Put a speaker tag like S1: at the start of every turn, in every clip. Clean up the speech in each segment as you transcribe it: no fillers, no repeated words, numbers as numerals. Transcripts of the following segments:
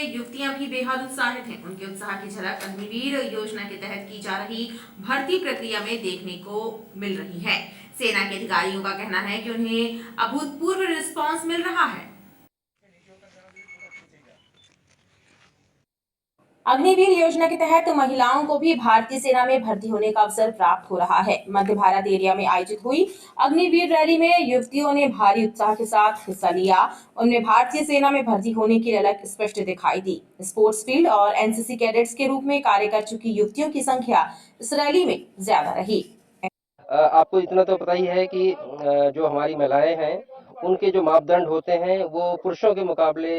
S1: युवतियां भी बेहद उत्साहित हैं। उनके उत्साह की झलक अग्निवीर योजना के तहत की जा रही भर्ती प्रक्रिया में देखने को मिल रही है। सेना के अधिकारियों का कहना है कि उन्हें अभूतपूर्व रिस्पांस मिल रहा है। अग्निवीर योजना के तहत महिलाओं को भी भारतीय सेना में भर्ती होने का अवसर प्राप्त हो रहा है। मध्य भारत एरिया में आयोजित हुई अग्निवीर रैली में युवतियों ने भारी उत्साह के साथ हिस्सा लिया। उनमें भारतीय सेना में भर्ती होने की ललक स्पष्ट दिखाई दी। स्पोर्ट्स फील्ड और एनसीसी कैडेट्स के रूप में कार्य कर चुकी युवतियों की संख्या इस रैली में ज्यादा रही।
S2: आपको इतना तो पता ही है कि जो हमारी महिलाएं हैं उनके जो मापदंड होते हैं वो पुरुषों के मुकाबले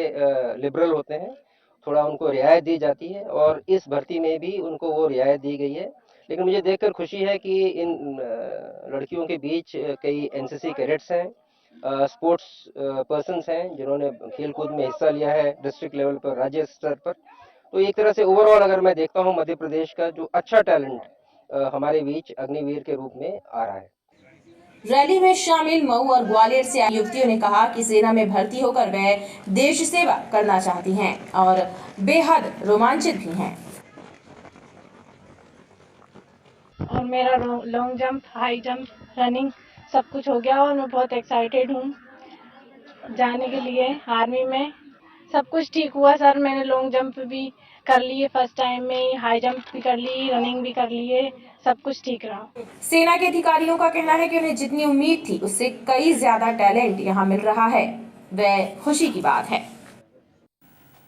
S2: लिबरल होते हैं। थोड़ा उनको रियायत दी जाती है और इस भर्ती में भी उनको वो रियायत दी गई है। लेकिन मुझे देखकर खुशी है कि इन लड़कियों के बीच कई एनसीसी कैडेट्स हैं, स्पोर्ट्स पर्सन्स हैं जिन्होंने खेलकूद में हिस्सा लिया है डिस्ट्रिक्ट लेवल पर, राज्य स्तर पर। तो एक तरह से ओवरऑल अगर मैं देखता हूँ मध्य प्रदेश का जो अच्छा टैलेंट हमारे बीच अग्निवीर के रूप में आ रहा है।
S1: रैली में शामिल मऊ और ग्वालियर से आई युवतियों ने कहा कि सेना में भर्ती होकर वे देश सेवा करना चाहती हैं और बेहद रोमांचित भी हैं।
S3: और मेरा long jump, high jump, running सब कुछ हो गया और मैं बहुत एक्साइटेड हूँ जाने के लिए आर्मी में। सब कुछ ठीक हुआ सर, मैंने लॉन्ग जंप भी कर लिए फर्स्ट टाइम में, हाई जंप भी कर ली, रनिंग भी कर लिए, सब कुछ ठीक रहा।
S1: सेना के अधिकारियों का कहना है कि उन्हें जितनी उम्मीद थी उससे कई ज्यादा टैलेंट यहाँ मिल रहा है। वह खुशी की बात है।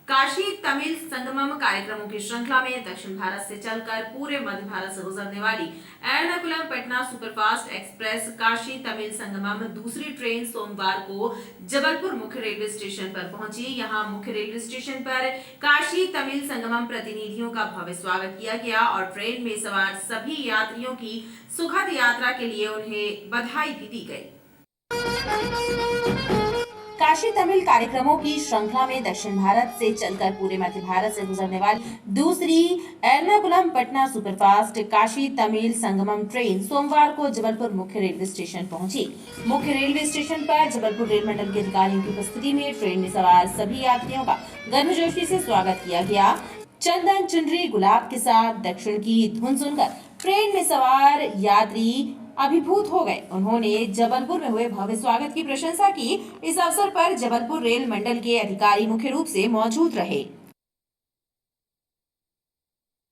S1: काशी तमिल संगमम कार्यक्रमों की श्रृंखला में दक्षिण भारत से चलकर पूरे मध्य भारत से गुजरने वाली एर्नाकुलम पटना सुपरफास्ट एक्सप्रेस काशी तमिल संगमम दूसरी ट्रेन सोमवार को जबलपुर मुख्य रेलवे स्टेशन पर पहुंची। यहां मुख्य रेलवे स्टेशन पर काशी तमिल संगमम प्रतिनिधियों का भव्य स्वागत किया गया और ट्रेन में सवार सभी यात्रियों की सुखद यात्रा के लिए उन्हें बधाई भी दी गई। काशी तमिल कार्यक्रमों की श्रृंखला में दक्षिण भारत से चलकर पूरे मध्य भारत से गुजरने वाली दूसरी एर्नाकुलम पटना सुपरफास्ट काशी तमिल संगमम ट्रेन सोमवार को जबलपुर मुख्य रेलवे स्टेशन पहुंची। मुख्य रेलवे स्टेशन पर जबलपुर रेल मंडल के अधिकारियों की उपस्थिति में ट्रेन में सवार सभी यात्रियों का गर्मजोशी से स्वागत किया गया। चंदन, चुनरी, गुलाब के साथ दक्षिण की धुन सुनकर ट्रेन में सवार यात्री अभिभूत हो गए। उन्होंने जबलपुर में हुए भव्य स्वागत की प्रशंसा की। इस अवसर पर जबलपुर रेल मंडल के अधिकारी मुख्य रूप से मौजूद रहे।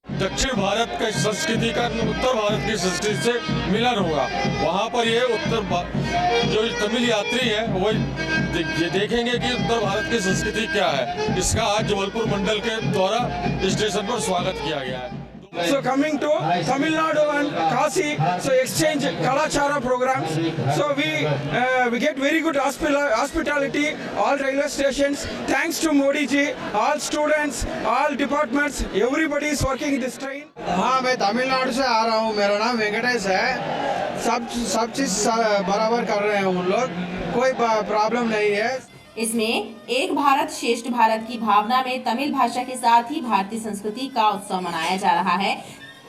S4: दक्षिण भारत का संस्कृति का उत्तर भारत की संस्कृति से मिलन होगा। वहाँ पर ये जो तमिल यात्री है वो ये देखेंगे कि उत्तर भारत की संस्कृति क्या है। इसका आज जबलपुर मंडल के द्वारा स्टेशन पर स्वागत किया गया है।
S5: So coming to Tamil Nadu and Kashi, so exchange Kalachara programs. So we get very good hospitality, all railway stations. Thanks to Modi ji, all students, all departments, everybody is working in this train.
S6: हाँ, मैं तमिलनाडु से आ रहा हूँ। मेरा नाम वेंकटेश है। सब चीज बराबर कर रहे हैं उन लोग, कोई प्रॉब्लम नहीं है।
S1: इसमें एक भारत श्रेष्ठ भारत की भावना में तमिल भाषा के साथ ही भारतीय संस्कृति का उत्सव मनाया जा रहा है।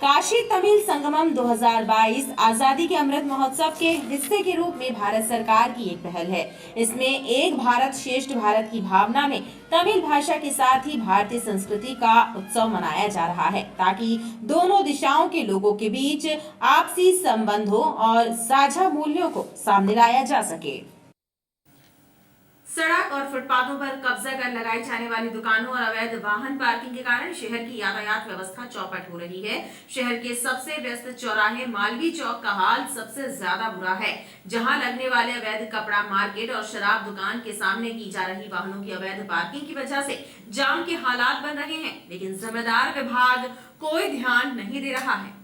S1: काशी तमिल संगमम 2022 आजादी के अमृत महोत्सव के हिस्से के रूप में भारत सरकार की एक पहल है। इसमें एक भारत श्रेष्ठ भारत की भावना में तमिल भाषा के साथ ही भारतीय संस्कृति का उत्सव मनाया जा रहा है, ताकि दोनों दिशाओं के लोगों के बीच आपसी संबंधों और साझा मूल्यों को सामने लाया जा सके। सड़क और फुटपाथों पर कब्जा कर लगाई जाने वाली दुकानों और अवैध वाहन पार्किंग के कारण शहर की यातायात व्यवस्था चौपट हो रही है। शहर के सबसे व्यस्त चौराहे मालवीय चौक का हाल सबसे ज्यादा बुरा है, जहां लगने वाले अवैध कपड़ा मार्केट और शराब दुकान के सामने की जा रही वाहनों की अवैध पार्किंग की वजह से जाम के हालात बन रहे हैं, लेकिन जिम्मेदार विभाग कोई ध्यान नहीं दे रहा है।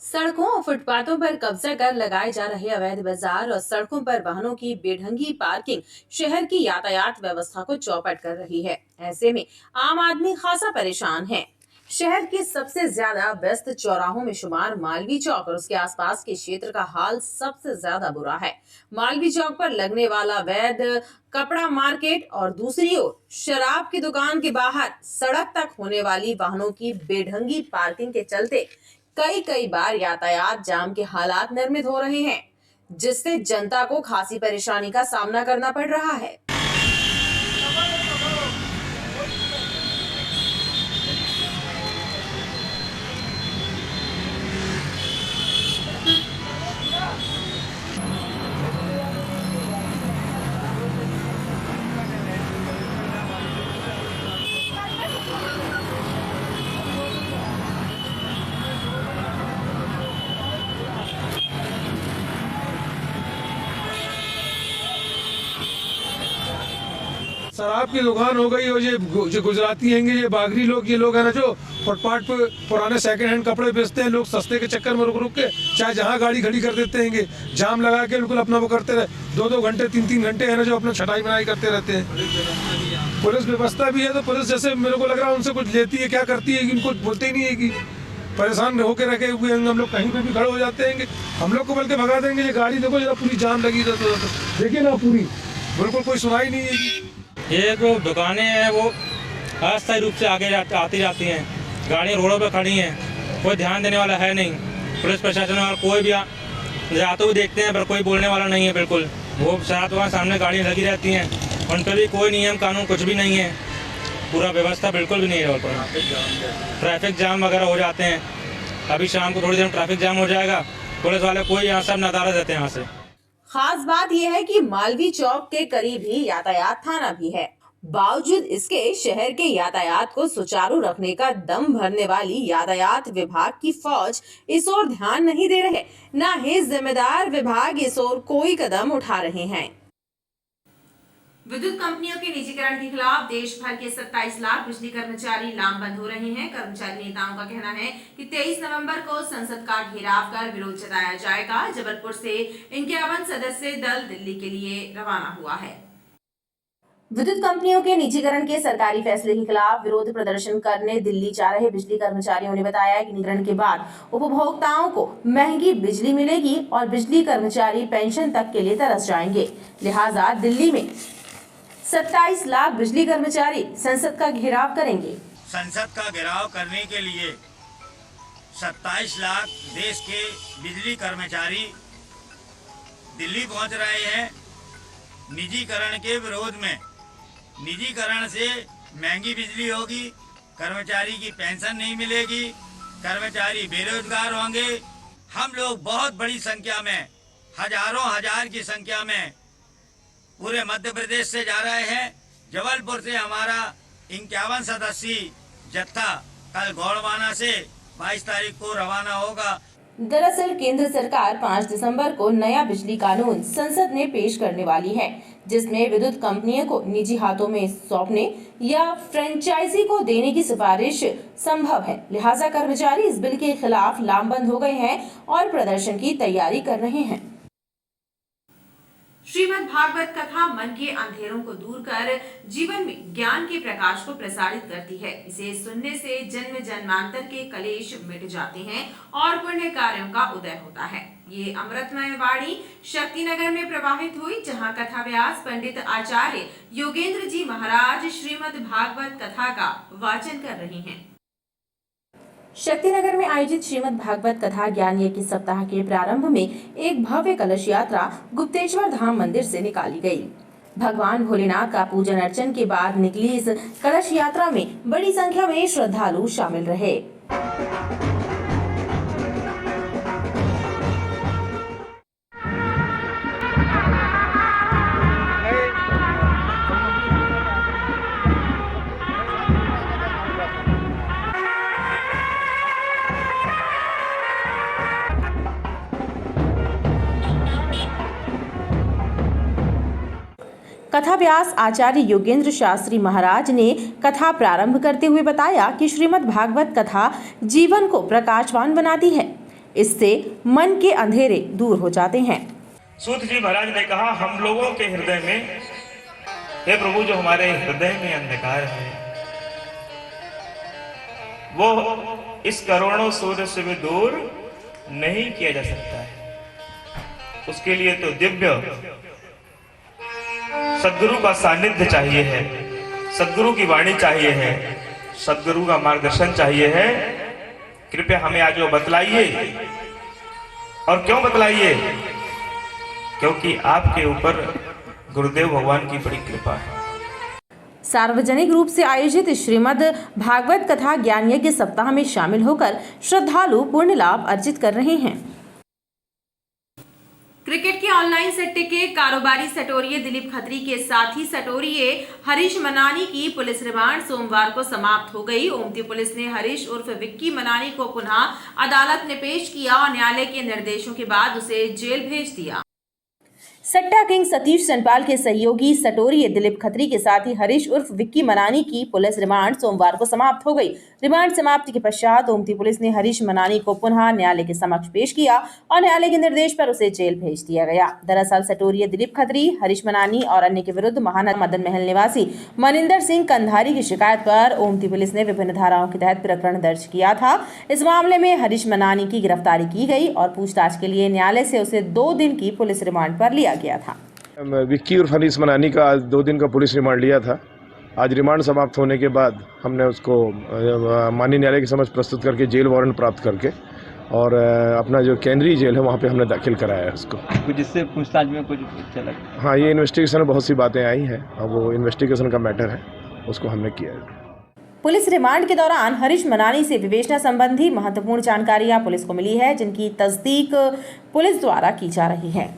S1: सड़कों और फुटपाथों पर कब्जा कर लगाए जा रहे अवैध बाजार और सड़कों पर वाहनों की बेढंगी पार्किंग शहर की यातायात व्यवस्था को चौपट कर रही है। ऐसे में आम आदमी खासा परेशान है। शहर के सबसे ज्यादा व्यस्त चौराहों में शुमार मालवीय चौक और उसके आसपास के क्षेत्र का हाल सबसे ज्यादा बुरा है। मालवीय चौक पर लगने वाला अवैध कपड़ा मार्केट और दूसरी ओर शराब की दुकान के बाहर सड़क तक होने वाली वाहनों की बेढंगी पार्किंग के चलते कई बार यातायात जाम के हालात निर्मित हो रहे हैं, जिससे जनता को खासी परेशानी का सामना करना पड़ रहा है।
S4: शराब की दुकान हो गई, और ये जो गुजराती हैं, ये बागरी लोग, ये लोग है ना जो फुटपाथ पे पुराने सेकंड हैंड कपड़े बेचते हैं, लोग सस्ते के चक्कर में रुक रुक के चाहे जहाँ गाड़ी खड़ी कर देते हैं, जाम लगा के बिल्कुल अपना वो करते रहे, 2-2 घंटे 3-3 घंटे है ना जो अपना छटाई बनाई करते रहते हैं। पुलिस व्यवस्था भी है तो पुलिस जैसे मेरे को लग रहा है उनसे कुछ लेती है, क्या करती है, इनको बोलते ही नहीं है कि परेशान होकर रखे हुए हैं हम लोग, कहीं पे भी खड़े हो जाते हैं, हम लोग को बल्कि भगा देंगे। ये गाड़ी देखो जरा पूरी जाम लगी, देखिए ना पूरी, बिल्कुल कोई सुनाई नहीं है।
S7: ये जो दुकानें हैं वो अस्थायी रूप से आगे आती जाती हैं, गाड़ियाँ रोडों पर खड़ी हैं, कोई ध्यान देने वाला है नहीं। पुलिस प्रशासन और कोई भी जाते हुए देखते हैं पर कोई बोलने वाला नहीं है। बिल्कुल वो शराब दुकान सामने गाड़ियाँ लगी रहती हैं, उन पर भी कोई नियम कानून कुछ भी नहीं है, पूरा व्यवस्था बिल्कुल भी नहीं है। ट्रैफिक जाम वगैरह हो जाते हैं, अभी शाम को थोड़ी देर में ट्रैफिक जाम हो जाएगा, पुलिस वाले कोई यहाँ सब नदारद रहते हैं यहाँ से।
S1: खास बात यह है कि मालवीय चौक के करीब ही यातायात थाना भी है। बावजूद इसके शहर के यातायात को सुचारू रखने का दम भरने वाली यातायात विभाग की फौज इस ओर ध्यान नहीं दे रहे, न ही जिम्मेदार विभाग इस ओर कोई कदम उठा रहे हैं। विद्युत कंपनियों के निजीकरण के खिलाफ देश भर के 27 लाख बिजली कर्मचारी लामबंद हो रहे हैं। कर्मचारी नेताओं का कहना है कि 23 नवंबर को संसद का घेराव कर विरोध जताया जाएगा। जबलपुर से 51 सदस्यीय दल दिल्ली के लिए रवाना हुआ है। विद्युत कंपनियों के निजीकरण के सरकारी फैसले के खिलाफ विरोध प्रदर्शन करने दिल्ली जा रहे बिजली कर्मचारियों ने बताया कि निजीकरण के बाद उपभोक्ताओं को महंगी बिजली मिलेगी और बिजली कर्मचारी पेंशन तक के लिए तरस जाएंगे। लिहाजा दिल्ली में 27 लाख बिजली कर्मचारी संसद का घेराव करेंगे।
S8: संसद का घेराव करने के लिए 27 लाख देश के बिजली कर्मचारी दिल्ली पहुंच रहे हैं निजीकरण के विरोध में। निजीकरण से महंगी बिजली होगी, कर्मचारी की पेंशन नहीं मिलेगी, कर्मचारी बेरोजगार होंगे। हम लोग बहुत बड़ी संख्या में, हजारों हजार की संख्या में पूरे मध्य प्रदेश से जा रहे हैं। जबलपुर से हमारा 51 सदस्यीय जत्था कल गौड़वाना से 22 तारीख को रवाना होगा।
S1: दरअसल केंद्र सरकार 5 दिसंबर को नया बिजली कानून संसद में पेश करने वाली है, जिसमें विद्युत कंपनियों को निजी हाथों में सौंपने या फ्रेंचाइजी को देने की सिफारिश संभव है। लिहाजा कर्मचारी इस बिल के खिलाफ लामबंद हो गए हैं और प्रदर्शन की तैयारी कर रहे हैं। श्रीमद् भागवत कथा मन के अंधेरों को दूर कर जीवन में ज्ञान के प्रकाश को प्रसारित करती है। इसे सुनने से जन्म जन्मांतर के कलेश मिट जाते हैं और पुण्य कार्यों का उदय होता है। ये अमृतमय वाणी शक्तिनगर में प्रवाहित हुई, जहां कथा व्यास पंडित आचार्य योगेंद्र जी महाराज श्रीमद् भागवत कथा का वाचन कर रहे हैं। शक्तिनगर में आयोजित श्रीमद् भागवत कथा ज्ञान यज्ञ सप्ताह के प्रारंभ में एक भव्य कलश यात्रा गुप्तेश्वर धाम मंदिर से निकाली गई। भगवान भोलेनाथ का पूजन अर्चन के बाद निकली इस कलश यात्रा में बड़ी संख्या में श्रद्धालु शामिल रहे। कथा व्यास आचार्य योगेंद्र शास्त्री महाराज ने कथा प्रारंभ करते हुए बताया कि श्रीमद् भागवत कथा जीवन को प्रकाशवान बनाती है। इससे मन के अंधेरे दूर हो जाते हैं।
S9: सूत जी महाराज ने कहा, हम लोगों के हृदय में, हे प्रभु, जो हमारे हृदय में अंधकार है वो इस करोड़ों सूर्य से भी दूर नहीं किया जा सकता है। उसके लिए तो दिव्य सदगुरु का सानिध्य चाहिए है, सदगुरु की वाणी चाहिए है, सदगुरु का मार्गदर्शन चाहिए है। कृपया हमें आज वो बतलाइए। और क्यों बतलाइए? क्योंकि आपके ऊपर गुरुदेव भगवान की बड़ी कृपा है।
S1: सार्वजनिक रूप से आयोजित श्रीमद् भागवत कथा ज्ञान यज्ञ सप्ताह में शामिल होकर श्रद्धालु पुण्य लाभ अर्जित कर रहे हैं। क्रिकेट के ऑनलाइन सट्टे के कारोबारी सटोरिये दिलीप खत्री के साथी सटोरिये हरीश मनानी की पुलिस रिमांड सोमवार को समाप्त हो गई। ओमती पुलिस ने हरीश उर्फ विक्की मनानी को पुनः अदालत में पेश किया और न्यायालय के निर्देशों के बाद उसे जेल भेज दिया। सट्टा किंग सतीश सनपाल के सहयोगी सटोरिये दिलीप खत्री के साथ ही हरीश उर्फ विक्की मनानी की पुलिस रिमांड सोमवार को समाप्त हो गई। रिमांड समाप्ति के पश्चात ओमती पुलिस ने हरीश मनानी को पुनः न्यायालय के समक्ष पेश किया और न्यायालय के निर्देश पर उसे जेल भेज दिया गया। दरअसल सटोरिये दिलीप खत्री, हरीश मनानी और अन्य के विरुद्ध महानगर मदन महल निवासी मनिंदर सिंह कंधारी की शिकायत पर ओमती पुलिस ने विभिन्न धाराओं के तहत प्रकरण दर्ज किया था। इस मामले में हरीश मनानी की गिरफ्तारी की गई और पूछताछ के लिए न्यायालय से उसे 2 दिन की पुलिस रिमांड पर लिया गया था।
S10: विक्की और हरीश मनानी का आज 2 दिन का पुलिस रिमांड लिया था। आज रिमांड समाप्त होने के बाद हमने उसको माननीय न्यायालय के समक्ष प्रस्तुत करके जेल वारंट प्राप्त करके और अपना जो केंद्रीय जेल है वहाँ पे हमने दाखिल कराया है उसको।
S11: कुछ इससे पूछताछ में कुछ चला?
S10: हाँ, ये इन्वेस्टिगेशन में बहुत सी बातें आई हैं और वो इन्वेस्टिगेशन का मैटर है, उसको हमने किया है।
S1: पुलिस रिमांड के दौरान हरीश मनानी से विवेचना संबंधी महत्वपूर्ण जानकारियां पुलिस को मिली है, जिनकी तस्दीक पुलिस द्वारा की जा रही है।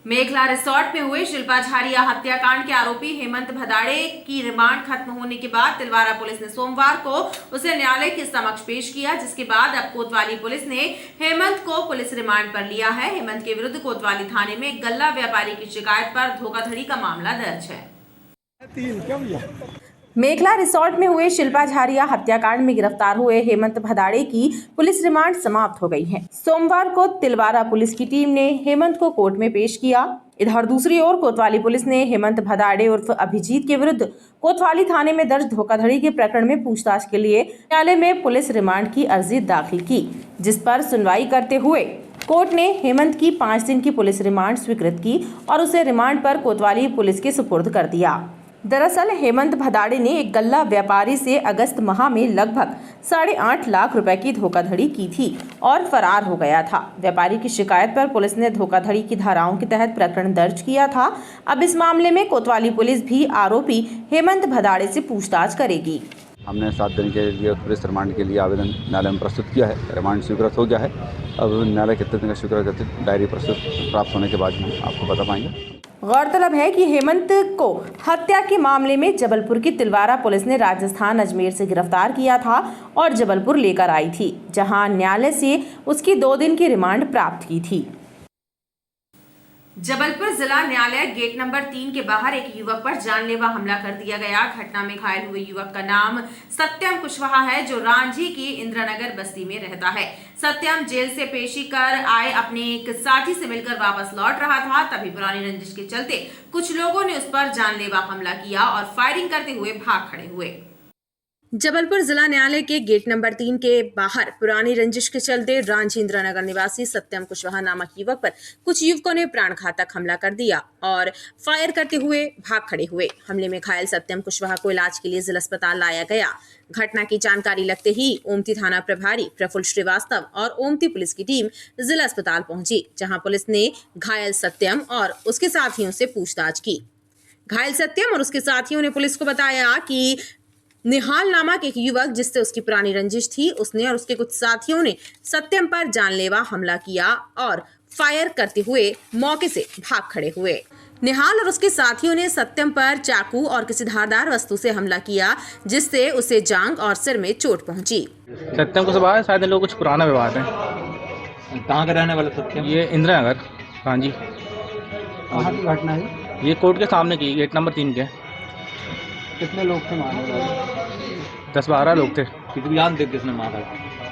S1: मेघला रिसोर्ट में हुए शिल्पा झारिया हत्याकांड के आरोपी हेमंत भदाड़े की रिमांड खत्म होने के बाद तिलवारा पुलिस ने सोमवार को उसे न्यायालय के समक्ष पेश किया, जिसके बाद अब कोतवाली पुलिस ने हेमंत को पुलिस रिमांड पर लिया है। हेमंत के विरुद्ध कोतवाली थाने में गल्ला व्यापारी की शिकायत पर धोखाधड़ी का मामला दर्ज है। मेघला रिसोर्ट में हुए शिल्पा झारिया हत्याकांड में गिरफ्तार हुए हेमंत भदाड़े की पुलिस रिमांड समाप्त हो गई है। सोमवार को तिलवारा पुलिस की टीम ने हेमंत को कोर्ट में पेश किया। इधर दूसरी ओर कोतवाली पुलिस ने हेमंत भदाड़े उर्फ अभिजीत के विरुद्ध कोतवाली थाने में दर्ज धोखाधड़ी के प्रकरण में पूछताछ के लिए न्यायालय में पुलिस रिमांड की अर्जी दाखिल की, जिस पर सुनवाई करते हुए कोर्ट ने हेमंत की 5 दिन की पुलिस रिमांड स्वीकृत की और उसे रिमांड पर कोतवाली पुलिस के सुपुर्द कर दिया। दरअसल हेमंत भदाड़े ने एक गल्ला व्यापारी से अगस्त माह में लगभग 8.5 लाख रुपए की धोखाधड़ी की थी और फरार हो गया था। व्यापारी की शिकायत पर पुलिस ने धोखाधड़ी की धाराओं के तहत प्रकरण दर्ज किया था। अब इस मामले में कोतवाली पुलिस भी आरोपी हेमंत भदाड़े से पूछताछ करेगी।
S11: हमने 7 दिन के लिए पुलिस रिमांड के लिए आवेदन न्यायालय में प्रस्तुत किया है। रिमांड स्वीकृत हो गया है। अब न्यायालय कितने दिन का स्वीकृत करते डायरी प्रस्तुत प्राप्त होने के बाद हम आपको बता पाएंगे।
S1: गौरतलब है कि हेमंत को हत्या के मामले में जबलपुर की तिलवारा पुलिस ने राजस्थान अजमेर से गिरफ्तार किया था और जबलपुर लेकर आई थी, जहां न्यायालय से उसकी 2 दिन की रिमांड प्राप्त की थी। जबलपुर जिला न्यायालय गेट नंबर 3 के बाहर एक युवक पर जानलेवा हमला कर दिया गया। घटना में घायल हुए युवक का नाम सत्यम कुशवाहा है, जो रांझी की इंद्रानगर बस्ती में रहता है। सत्यम जेल से पेशी कर आए अपने एक साथी से मिलकर वापस लौट रहा था, तभी पुरानी रंजिश के चलते कुछ लोगों ने उस पर जानलेवा हमला किया और फायरिंग करते हुए भाग खड़े हुए। जबलपुर जिला न्यायालय के गेट नंबर 3 के बाहर पुरानी रंजिश के चलते रांझी इंद्रानगर निवासी सत्यम कुशवाहा नामक युवक पर कुछ युवकों ने प्राणघातक हमला कर दिया और फायर करते हुए भाग खड़े हुए। हमले में घायल सत्यम कुशवाहा को इलाज के लिए जिला अस्पताल लाया गया। घटना की जानकारी लगते ही ओमती थाना प्रभारी प्रफुल्ल श्रीवास्तव और ओमती पुलिस की टीम जिला अस्पताल पहुंची, जहां पुलिस ने घायल सत्यम और उसके साथियों से पूछताछ की। घायल सत्यम और उसके साथियों ने पुलिस को बताया कि निहाल नामक एक युवक जिससे उसकी पुरानी रंजिश थी, उसने और उसके कुछ साथियों ने सत्यम पर जानलेवा हमला किया और फायर करते हुए मौके से भाग खड़े हुए। निहाल और उसके साथियों ने सत्यम पर चाकू और किसी धारदार वस्तु से हमला किया, जिससे उसे जांघ और सिर में चोट पहुंची।
S7: सत्यम को सवाल शायद इन लोगों कुछ पुराना विवाद है।
S11: कहाँ का रहने वाला सत्यम?
S7: ये इंदिरानगर। हाँ जी।
S11: कहाँ की घटना है?
S7: ये कोर्ट के सामने की, गेट नंबर 3 के।
S11: कितने लोग थे मारने वाले?
S7: 10-12 लोग थे।
S11: कितनी जान थे किसने मारा?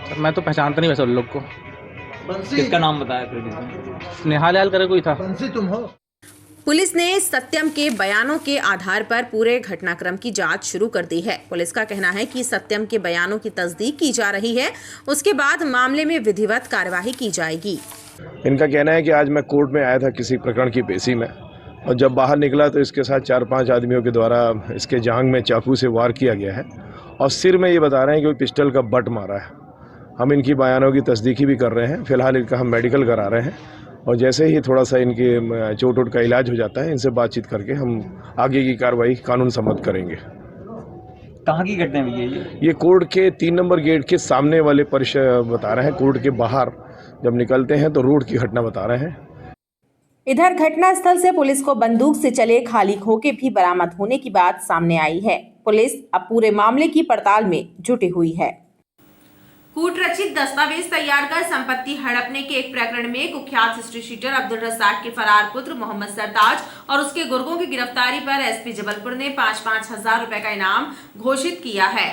S7: सर मैं तो पहचानता नहीं वैसे उन लोग को।
S11: किसका नाम बताया फिर?
S7: निहाल करे कोई था।
S11: तुम हो?
S1: पुलिस ने सत्यम के बयानों के आधार पर पूरे घटनाक्रम की जांच शुरू कर दी है। पुलिस का कहना है कि सत्यम के बयानों की तस्दीक की जा रही है, उसके बाद मामले में विधिवत कार्यवाही की जाएगी।
S10: इनका कहना है कि आज मैं कोर्ट में आया था किसी प्रकरण की पेशी में, और जब बाहर निकला तो इसके साथ 4-5 आदमियों के द्वारा इसके जांघ में चाकू से वार किया गया है और सिर में ये बता रहे हैं कि कोई पिस्टल का बट मारा है। हम इनकी बयानों की तस्दीकी भी कर रहे हैं। फिलहाल इनका हम मेडिकल करा रहे हैं और जैसे ही थोड़ा सा इनके चोट वोट का इलाज हो जाता है, इनसे बातचीत करके हम आगे की कार्रवाई कानून सम्मत करेंगे।
S11: कहाँ की घटना हुई है
S10: ये कोर्ट के 3 नंबर गेट के सामने वाले परिसर बता रहे हैं। कोर्ट के बाहर जब निकलते हैं तो रोड की घटना बता रहे हैं।
S1: इधर घटनास्थल से पुलिस को बंदूक से चले खाली खोखे भी बरामद होने की बात सामने आई है। पुलिस अब पूरे मामले की पड़ताल में जुटी हुई है। कूटरचित दस्तावेज तैयार कर संपत्ति हड़पने के एक प्रकरण में कुख्यात हिस्ट्री शीटर अब्दुल रज़ाक के फरार पुत्र मोहम्मद सरताज और उसके गुर्गों की गिरफ्तारी पर एसपी जबलपुर ने 5-5 हजार रुपए का इनाम घोषित किया है।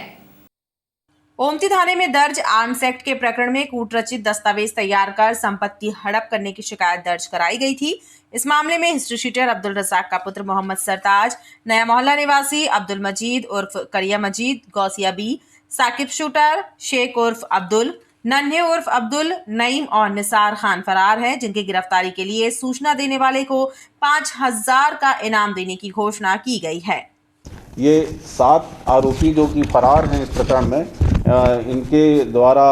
S1: ओमती थाने में दर्ज आर्म्स एक्ट के प्रकरण में कूटरचित दस्तावेज तैयार कर संपत्ति हड़प करने की शिकायत दर्ज कराई गई थी। इस मामले में हिस्ट्री शीटर अब्दुल रज़ाक का पुत्र मोहम्मद सरताज, नया मोहल्ला निवासी अब्दुल मजीद उर्फ करिया मजीद, गौसिया बी, साकिब शूटर, शेख उर्फ अब्दुल, नन्हे उर्फ अब्दुल, नईम और निसार खान फरार है, जिनकी गिरफ्तारी के लिए सूचना देने वाले को 5000 का इनाम देने की घोषणा की गई है।
S12: ये 7 आरोपी जो कि फरार हैं इस प्रकरण में, इनके द्वारा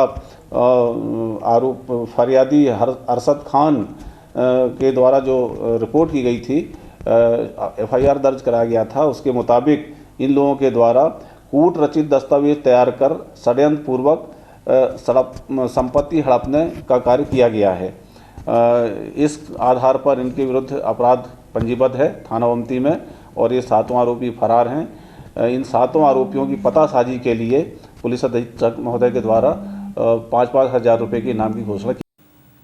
S12: आरोप फरियादी अरशद खान के द्वारा जो रिपोर्ट की गई थी, एफआईआर दर्ज कराया गया था, उसके मुताबिक इन लोगों के द्वारा कूट रचित दस्तावेज तैयार कर षड्यंत्र पूर्वक संपत्ति हड़पने का कार्य किया गया है। इस आधार पर इनके विरुद्ध अपराध पंजीबद्ध है थाना ओमती में और ये 7 आरोपी फरार हैं। इन 7 आरोपियों की पतासाजी के लिए पुलिस अधीक्षक महोदय के द्वारा 5-5 हजार रुपये के इनाम की घोषणा की।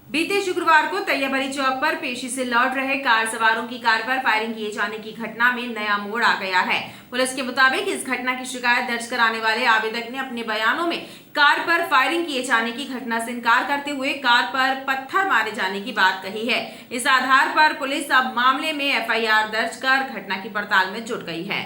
S1: बीते शुक्रवार को तैयब अली चौक पर पेशी से लौट रहे कार सवारों की कार पर फायरिंग किए जाने की घटना में नया मोड़ आ गया है। पुलिस के मुताबिक इस घटना की शिकायत दर्ज कराने वाले आवेदक ने अपने बयानों में कार पर फायरिंग किए जाने की घटना से इनकार करते हुए कार पर पत्थर मारे जाने की बात कही है। इस आधार पर पुलिस अब मामले में एफआईआर दर्ज कर घटना की पड़ताल में जुट गई है।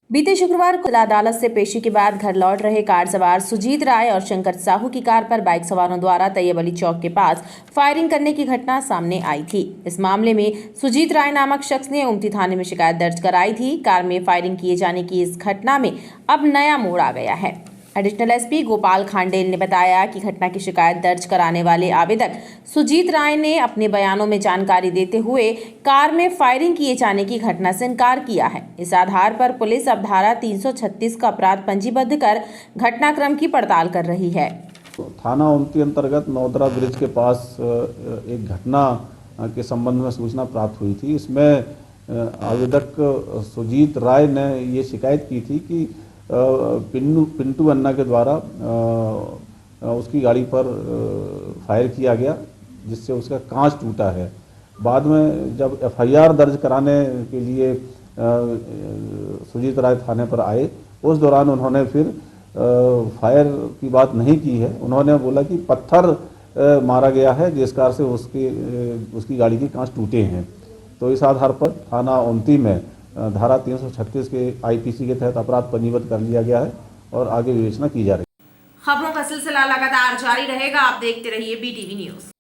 S1: बीते शुक्रवार को अदालत से पेशी के बाद घर लौट रहे कार सवार सुजीत राय और शंकर साहू की कार पर बाइक सवारों द्वारा तैयब अली चौक के पास फायरिंग करने की घटना सामने आई थी। इस मामले में सुजीत राय नामक शख्स ने ओमती थाने में शिकायत दर्ज कराई थी। कार में फायरिंग किए जाने की इस घटना में अब नया मोड़ आ गया है। एडिशनल एसपी गोपाल खांडेल ने बताया कि घटना की शिकायत दर्ज कराने वाले आवेदक सुजीत राय ने अपने बयानों में जानकारी देते हुए कार में फायरिंग किए जाने की घटना से इनकार किया है। इस आधार पर पुलिस अब धारा 336 का अपराध पंजीबद्ध कर घटनाक्रम की पड़ताल कर रही है।
S12: थाना ओमती अंतर्गत नौदरा ब्रिज के पास एक घटना के संबंध में सूचना प्राप्त हुई थी। इसमें आवेदक सुजीत राय ने ये शिकायत की थी कि पिंटू अन्ना के द्वारा उसकी गाड़ी पर फायर किया गया, जिससे उसका कांच टूटा है। बाद में जब एफआईआर दर्ज कराने के लिए सुजीत राय थाने पर आए, उस दौरान उन्होंने फिर फायर की बात नहीं की है। उन्होंने बोला कि पत्थर मारा गया है, जिस कार से उसकी गाड़ी के कांच टूटे हैं। तो इस आधार पर थाना ओमती में धारा 336 के आईपीसी के तहत अपराध पंजीबद्ध कर लिया गया है और आगे विवेचना की जा रही है।
S1: खबरों का सिलसिला लगातार जारी रहेगा। आप देखते रहिए BTV न्यूज।